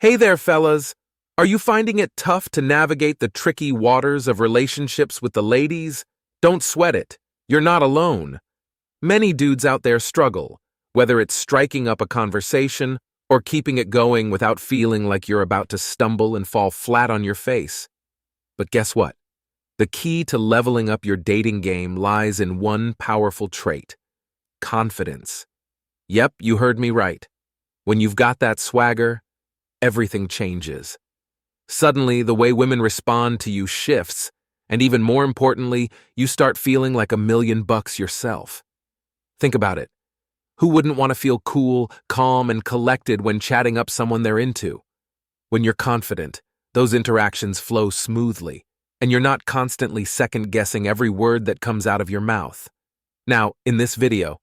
Hey there, fellas. Are you finding it tough to navigate the tricky waters of relationships with the ladies? Don't sweat it. You're not alone. Many dudes out there struggle, whether it's striking up a conversation or keeping it going without feeling like you're about to stumble and fall flat on your face. But guess what? The key to leveling up your dating game lies in one powerful trait: confidence. Yep, you heard me right. When you've got that swagger, everything changes. Suddenly, the way women respond to you shifts, and even more importantly, you start feeling like $1,000,000 yourself. Think about it. Who wouldn't want to feel cool, calm, and collected when chatting up someone they're into? When you're confident, those interactions flow smoothly, and you're not constantly second-guessing every word that comes out of your mouth. Now, in this video,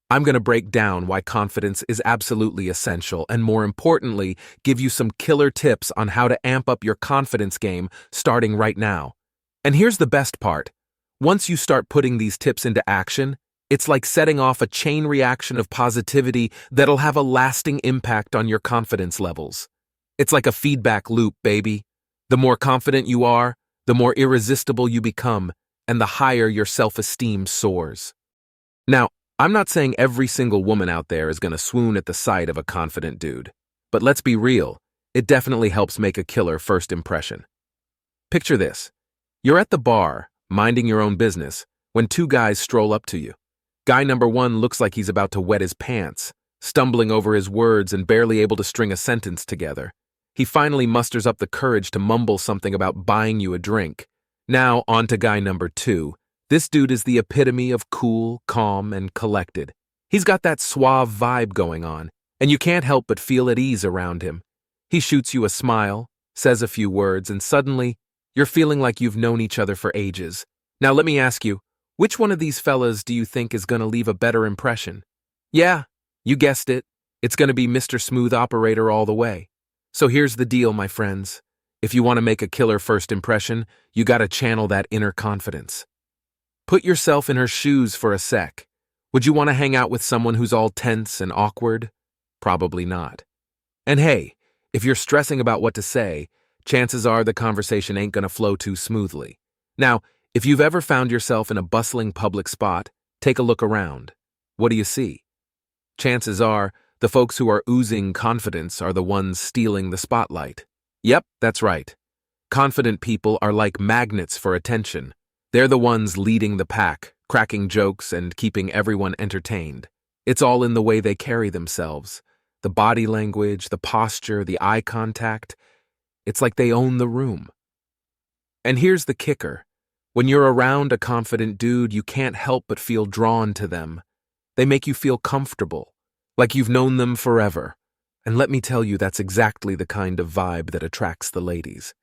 I'm going to break down why confidence is absolutely essential and, more importantly, give you some killer tips on how to amp up your confidence game starting right now. And here's the best part. Once you start putting these tips into action, it's like setting off a chain reaction of positivity that'll have a lasting impact on your confidence levels. It's like a feedback loop, baby. The more confident you are, the more irresistible you become, and the higher your self-esteem soars. Now, I'm not saying every single woman out there is going to swoon at the sight of a confident dude. But let's be real, it definitely helps make a killer first impression. Picture this. You're at the bar, minding your own business, when two guys stroll up to you. Guy number one looks like he's about to wet his pants, stumbling over his words and barely able to string a sentence together. He finally musters up the courage to mumble something about buying you a drink. Now, on to guy number two. This dude is the epitome of cool, calm, and collected. He's got that suave vibe going on, and you can't help but feel at ease around him. He shoots you a smile, says a few words, and suddenly, you're feeling like you've known each other for ages. Now let me ask you, which one of these fellas do you think is going to leave a better impression? Yeah, you guessed it. It's going to be Mr. Smooth Operator all the way. So here's the deal, my friends. If you want to make a killer first impression, you got to channel that inner confidence. Put yourself in her shoes for a sec. Would you want to hang out with someone who's all tense and awkward? Probably not. And hey, if you're stressing about what to say, chances are the conversation ain't gonna flow too smoothly. Now, if you've ever found yourself in a bustling public spot, take a look around. What do you see? Chances are, the folks who are oozing confidence are the ones stealing the spotlight. Yep, that's right. Confident people are like magnets for attention. They're the ones leading the pack, cracking jokes and keeping everyone entertained. It's all in the way they carry themselves. The body language, the posture, the eye contact. It's like they own the room. And here's the kicker. When you're around a confident dude, you can't help but feel drawn to them. They make you feel comfortable, like you've known them forever. And let me tell you, that's exactly the kind of vibe that attracts the ladies.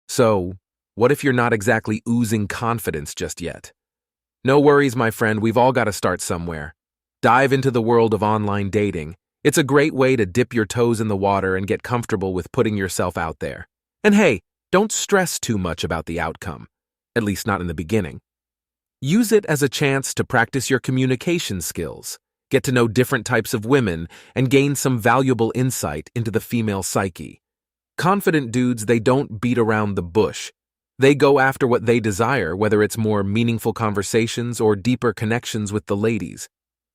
So, what if you're not exactly oozing confidence just yet? No worries, my friend, we've all got to start somewhere. Dive into the world of online dating. It's a great way to dip your toes in the water and get comfortable with putting yourself out there. And hey, don't stress too much about the outcome, at least not in the beginning. Use it as a chance to practice your communication skills, get to know different types of women, and gain some valuable insight into the female psyche. Confident dudes, they don't beat around the bush. They go after what they desire, whether it's more meaningful conversations or deeper connections with the ladies.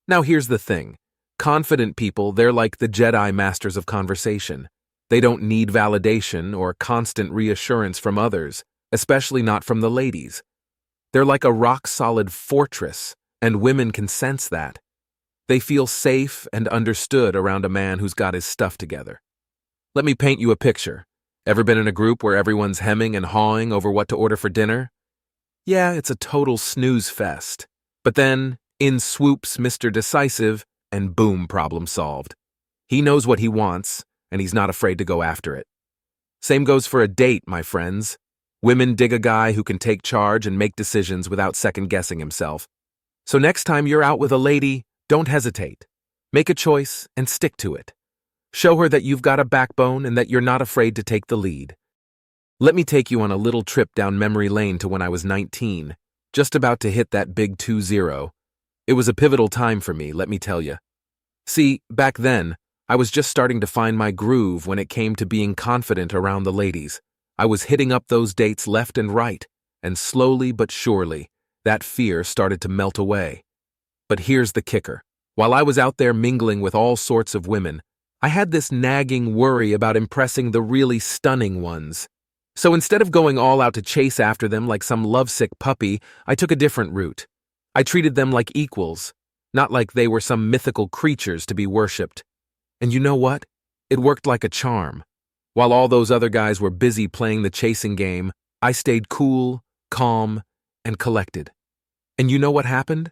Now here's the thing. Confident people, they're like the Jedi masters of conversation. They don't need validation or constant reassurance from others, especially not from the ladies. They're like a rock-solid fortress, and women can sense that. They feel safe and understood around a man who's got his stuff together. Let me paint you a picture. Ever been in a group where everyone's hemming and hawing over what to order for dinner? Yeah, it's a total snooze fest. But then, in swoops Mr. Decisive, and boom, problem solved. He knows what he wants, and he's not afraid to go after it. Same goes for a date, my friends. Women dig a guy who can take charge and make decisions without second-guessing himself. So next time you're out with a lady, don't hesitate. Make a choice and stick to it. Show her that you've got a backbone and that you're not afraid to take the lead. Let me take you on a little trip down memory lane to when I was 19, just about to hit that big 2-0. It was a pivotal time for me, let me tell you. See, back then, I was just starting to find my groove when it came to being confident around the ladies. I was hitting up those dates left and right, and slowly but surely, that fear started to melt away. But here's the kicker. While I was out there mingling with all sorts of women, I had this nagging worry about impressing the really stunning ones. So instead of going all out to chase after them like some lovesick puppy, I took a different route. I treated them like equals, not like they were some mythical creatures to be worshipped. And you know what? It worked like a charm. While all those other guys were busy playing the chasing game, I stayed cool, calm, and collected. And you know what happened?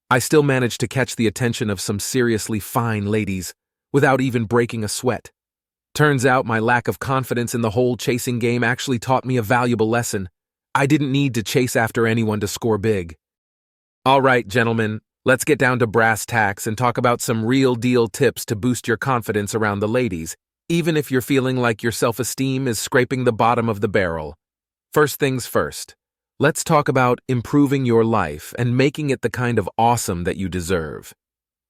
I still managed to catch the attention of some seriously fine ladies without even breaking a sweat. Turns out my lack of confidence in the whole chasing game actually taught me a valuable lesson. I didn't need to chase after anyone to score big. All right, gentlemen, let's get down to brass tacks and talk about some real-deal tips to boost your confidence around the ladies, even if you're feeling like your self-esteem is scraping the bottom of the barrel. First things first, let's talk about improving your life and making it the kind of awesome that you deserve.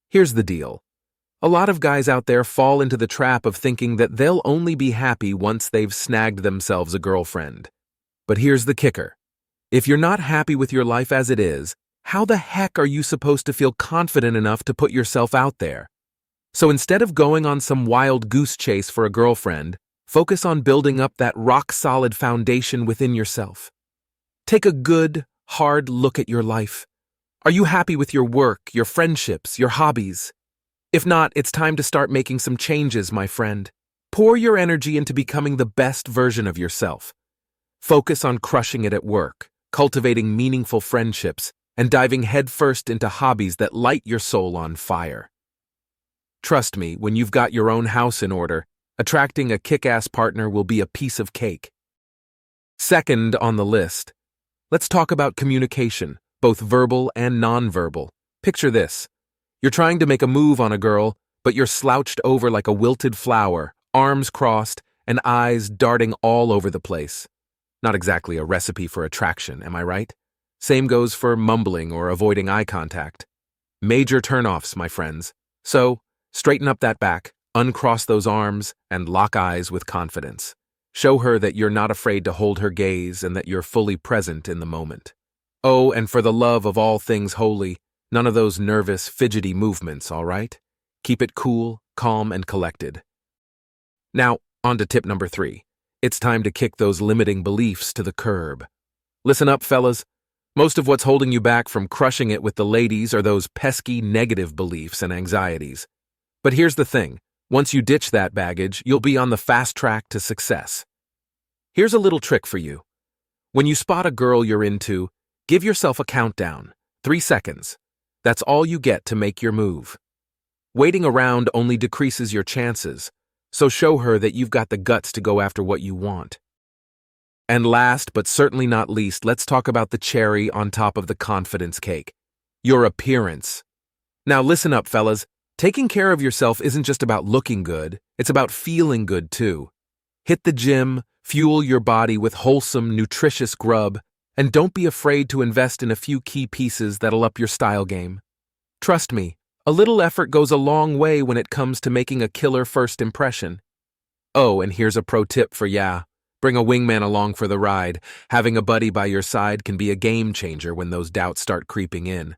Here's the deal. A lot of guys out there fall into the trap of thinking that they'll only be happy once they've snagged themselves a girlfriend. But here's the kicker. If you're not happy with your life as it is, how the heck are you supposed to feel confident enough to put yourself out there? So instead of going on some wild goose chase for a girlfriend, focus on building up that rock-solid foundation within yourself. Take a good, hard look at your life. Are you happy with your work, your friendships, your hobbies? If not, it's time to start making some changes, my friend. Pour your energy into becoming the best version of yourself. Focus on crushing it at work, cultivating meaningful friendships, and diving headfirst into hobbies that light your soul on fire. Trust me, when you've got your own house in order, attracting a kick-ass partner will be a piece of cake. Second on the list, let's talk about communication, both verbal and nonverbal. Picture this. You're trying to make a move on a girl, but you're slouched over like a wilted flower, arms crossed, and eyes darting all over the place. Not exactly a recipe for attraction, am I right? Same goes for mumbling or avoiding eye contact. Major turnoffs, my friends. So, straighten up that back, uncross those arms, and lock eyes with confidence. Show her that you're not afraid to hold her gaze and that you're fully present in the moment. Oh, and for the love of all things holy, none of those nervous, fidgety movements, all right? Keep it cool, calm, and collected. Now, on to tip number 3. It's time to kick those limiting beliefs to the curb. Listen up, fellas. Most of what's holding you back from crushing it with the ladies are those pesky negative beliefs and anxieties. But here's the thing. Once you ditch that baggage, you'll be on the fast track to success. Here's a little trick for you. When you spot a girl you're into, give yourself a countdown. 3 seconds. That's all you get to make your move. Waiting around only decreases your chances, so show her that you've got the guts to go after what you want. And last, but certainly not least, let's talk about the cherry on top of the confidence cake. Your appearance. Now listen up, fellas. Taking care of yourself isn't just about looking good, it's about feeling good too. Hit the gym, fuel your body with wholesome, nutritious grub, and don't be afraid to invest in a few key pieces that'll up your style game. Trust me, a little effort goes a long way when it comes to making a killer first impression. Oh, and here's a pro tip for ya. Bring a wingman along for the ride. Having a buddy by your side can be a game changer when those doubts start creeping in.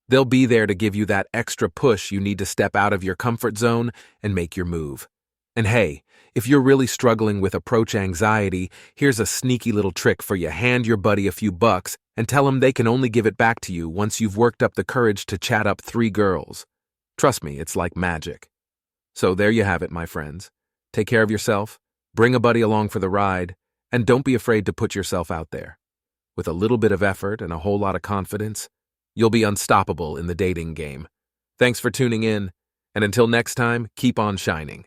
They'll be there to give you that extra push you need to step out of your comfort zone and make your move. And hey, if you're really struggling with approach anxiety, here's a sneaky little trick for you. Hand your buddy a few bucks and tell him they can only give it back to you once you've worked up the courage to chat up 3 girls. Trust me, it's like magic. So there you have it, my friends. Take care of yourself, bring a buddy along for the ride, and don't be afraid to put yourself out there. With a little bit of effort and a whole lot of confidence, you'll be unstoppable in the dating game. Thanks for tuning in, and until next time, keep on shining.